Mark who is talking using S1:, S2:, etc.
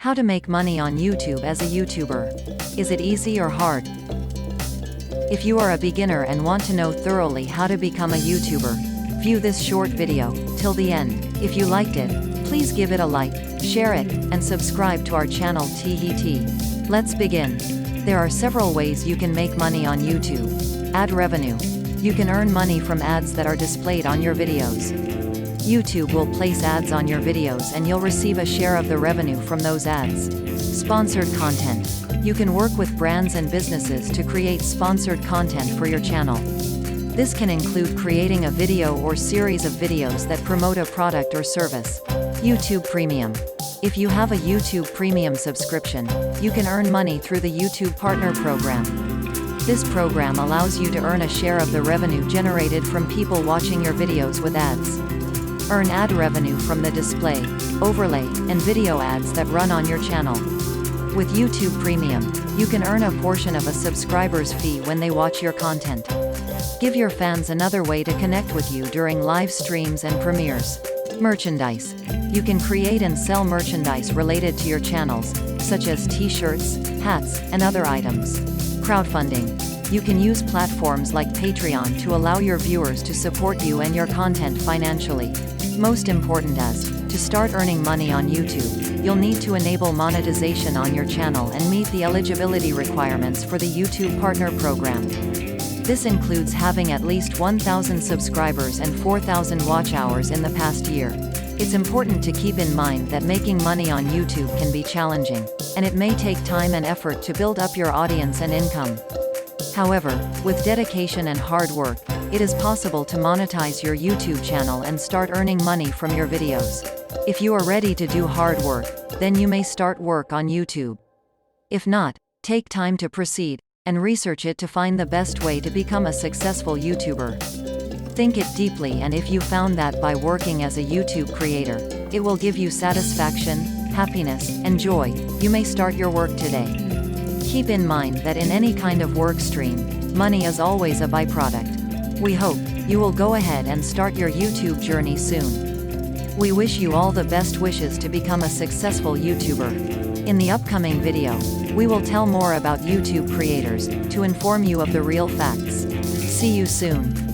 S1: How to make money on YouTube as a YouTuber. Is it easy or hard? If you are a beginner and want to know thoroughly how to become a YouTuber, view this short video till the end. If you liked it, please give it a like, share it, and subscribe to our channel TET. Let's begin. There are several ways you can make money on YouTube. Ad revenue. You can earn money from ads that are displayed on your videos. YouTube will place ads on your videos and you'll receive a share of the revenue from those ads. Sponsored content. You can work with brands and businesses to create sponsored content for your channel. This can include creating a video or series of videos that promote a product or service. YouTube Premium. If you have a YouTube Premium subscription, you can earn money through the YouTube Partner Program. This program allows you to earn a share of the revenue generated from people watching your videos with ads. Earn ad revenue from the display, overlay, and video ads that run on your channel. With YouTube Premium, you can earn a portion of a subscriber's fee when they watch your content. Give your fans another way to connect with you during live streams and premieres. Merchandise. You can create and sell merchandise related to your channels, such as t-shirts, hats, and other items. Crowdfunding. You can use platforms like Patreon to allow your viewers to support you and your content financially. Most important to start earning money on YouTube, you'll need to enable monetization on your channel and meet the eligibility requirements for the YouTube Partner Program. This includes having at least 1,000 subscribers and 4,000 watch hours in the past year. It's important to keep in mind that making money on YouTube can be challenging, and it may take time and effort to build up your audience and income. However, with dedication and hard work, it is possible to monetize your YouTube channel and start earning money from your videos. If you are ready to do hard work, then you may start work on YouTube. If not, take time to proceed, and research it to find the best way to become a successful YouTuber. Think it deeply, and if you found that by working as a YouTube creator, it will give you satisfaction, happiness, and joy, you may start your work today. Keep in mind that in any kind of work stream, money is always a byproduct. We hope you will go ahead and start your YouTube journey soon. We wish you all the best wishes to become a successful YouTuber. In the upcoming video, we will tell more about YouTube creators, to inform you of the real facts. See you soon.